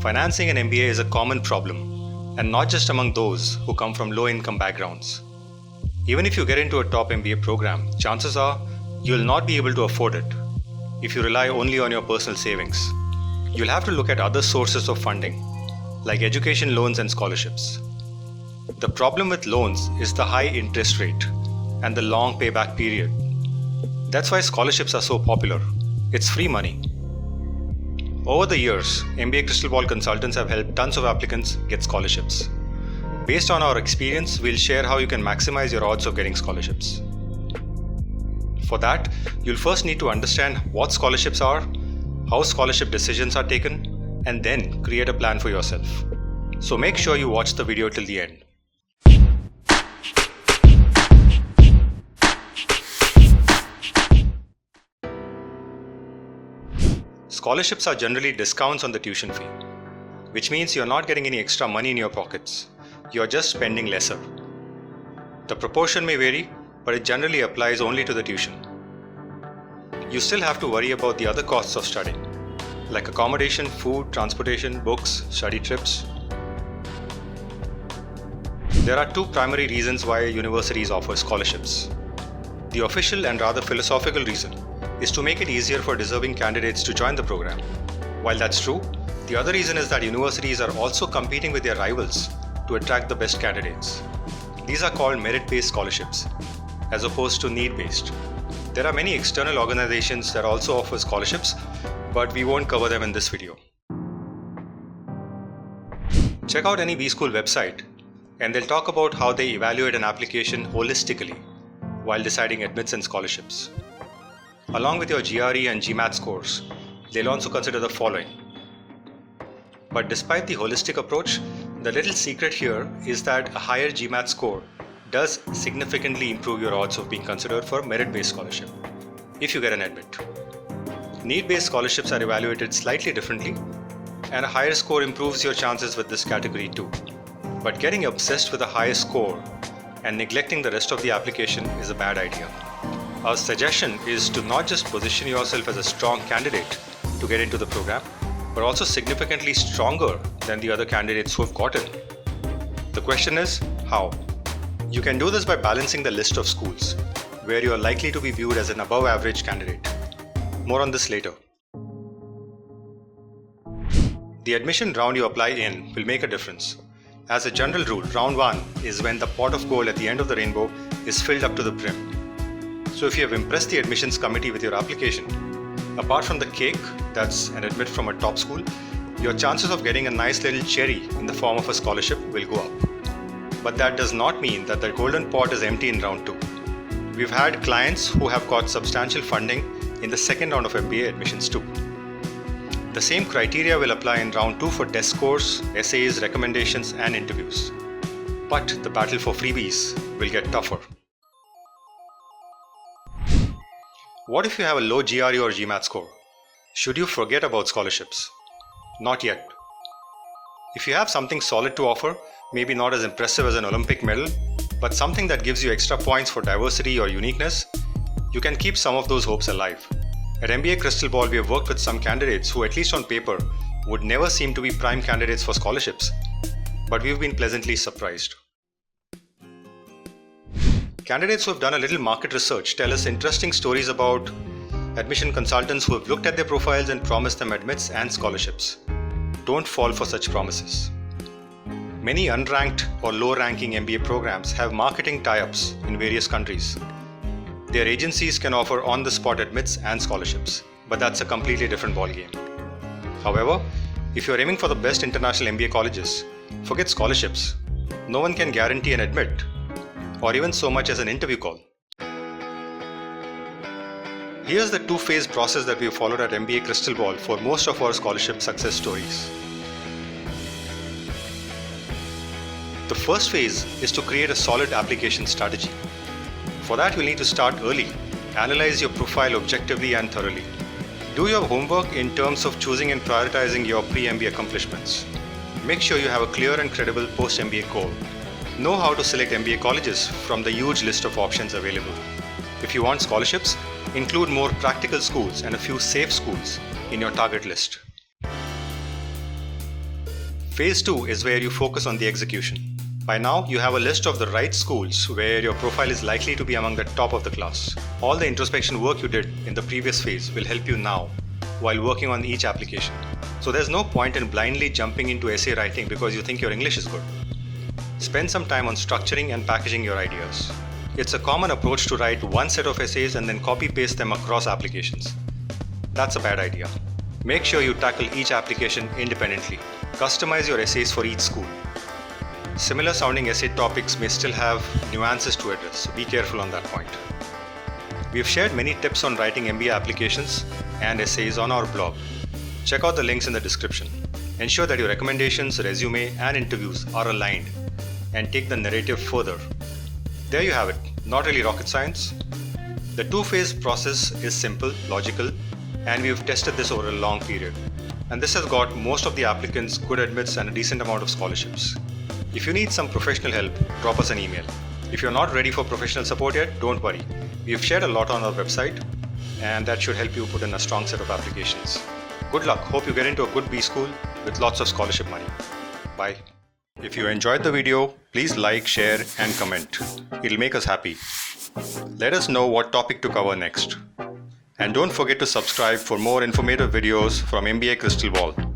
Financing an MBA is a common problem, and not just among those who come from low-income backgrounds. Even if you get into a top MBA program, chances are you will not be able to afford it if you rely only on your personal savings. You'll have to look at other sources of funding, like education loans and scholarships. The problem with loans is the high interest rate and the long payback period. That's why scholarships are so popular. It's free money. Over the years, MBA Crystal Ball consultants have helped tons of applicants get scholarships. Based on our experience, we'll share how you can maximize your odds of getting scholarships. For that, you'll first need to understand what scholarships are, how scholarship decisions are taken, and then create a plan for yourself. So make sure you watch the video till the end. Scholarships are generally discounts on the tuition fee, which means you're not getting any extra money in your pockets. You're just spending lesser. The proportion may vary, but it generally applies only to the tuition. You still have to worry about the other costs of studying, like accommodation, food, transportation, books, study trips. There are two primary reasons why universities offer scholarships. The official and rather philosophical reason is to make it easier for deserving candidates to join the program. While that's true, the other reason is that universities are also competing with their rivals to attract the best candidates. These are called merit-based scholarships, as opposed to need-based. There are many external organizations that also offer scholarships, but we won't cover them in this video. Check out any B-School website, and they'll talk about how they evaluate an application holistically while deciding admits and scholarships. Along with your GRE and GMAT scores, they'll also consider the following. But despite the holistic approach, the little secret here is that a higher GMAT score does significantly improve your odds of being considered for a merit-based scholarship, if you get an admit. Need-based scholarships are evaluated slightly differently, and a higher score improves your chances with this category too. But getting obsessed with a higher score and neglecting the rest of the application is a bad idea. Our suggestion is to not just position yourself as a strong candidate to get into the program, but also significantly stronger than the other candidates who have gotten. The question is, how? You can do this by balancing the list of schools, where you are likely to be viewed as an above average candidate. More on this later. The admission round you apply in will make a difference. As a general rule, round 1 is when the pot of gold at the end of the rainbow is filled up to the brim. So if you have impressed the admissions committee with your application, apart from the cake, that's an admit from a top school, your chances of getting a nice little cherry in the form of a scholarship will go up. But that does not mean that the golden pot is empty in round 2. We've had clients who have got substantial funding in the second round of MBA admissions too. The same criteria will apply in round 2 for test scores, essays, recommendations, and interviews. But the battle for freebies will get tougher. What if you have a low GRE or GMAT score? Should you forget about scholarships? Not yet. If you have something solid to offer, maybe not as impressive as an Olympic medal, but something that gives you extra points for diversity or uniqueness, you can keep some of those hopes alive. At MBA Crystal Ball, we have worked with some candidates who, at least on paper, would never seem to be prime candidates for scholarships, but we've been pleasantly surprised. Candidates who have done a little market research tell us interesting stories about admission consultants who have looked at their profiles and promised them admits and scholarships. Don't fall for such promises. Many unranked or low-ranking MBA programs have marketing tie-ups in various countries. Their agencies can offer on-the-spot admits and scholarships, but that's a completely different ballgame. However, if you're aiming for the best international MBA colleges, forget scholarships. No one can guarantee an admit, or even so much as an interview call. Here's the two-phase process that we have followed at MBA Crystal Ball for most of our scholarship success stories. The first phase is to create a solid application strategy. For that, you'll need to start early, analyze your profile objectively and thoroughly. Do your homework in terms of choosing and prioritizing your pre-MBA accomplishments. Make sure you have a clear and credible post-MBA goal. Know how to select MBA colleges from the huge list of options available. If you want scholarships, include more practical schools and a few safe schools in your target list. Phase 2 is where you focus on the execution. By now, you have a list of the right schools where your profile is likely to be among the top of the class. All the introspection work you did in the previous phase will help you now while working on each application. So there's no point in blindly jumping into essay writing because you think your English is good. Spend some time on structuring and packaging your ideas. It's a common approach to write one set of essays and then copy-paste them across applications. That's a bad idea. Make sure you tackle each application independently. Customize your essays for each school. Similar sounding essay topics may still have nuances to address, so be careful on that point. We've shared many tips on writing MBA applications and essays on our blog. Check out the links in the description. Ensure that your recommendations, resume, and interviews are aligned and take the narrative further. There you have it, not really rocket science. The two-phase process is simple, logical, and we've tested this over a long period. And this has got most of the applicants good admits and a decent amount of scholarships. If you need some professional help, drop us an email. If you're not ready for professional support yet, don't worry. We've shared a lot on our website, and that should help you put in a strong set of applications. Good luck. Hope you get into a good B school with lots of scholarship money. Bye. If you enjoyed the video, please like, share, and comment. It'll make us happy. Let us know what topic to cover next. And don't forget to subscribe for more informative videos from MBA Crystal Ball.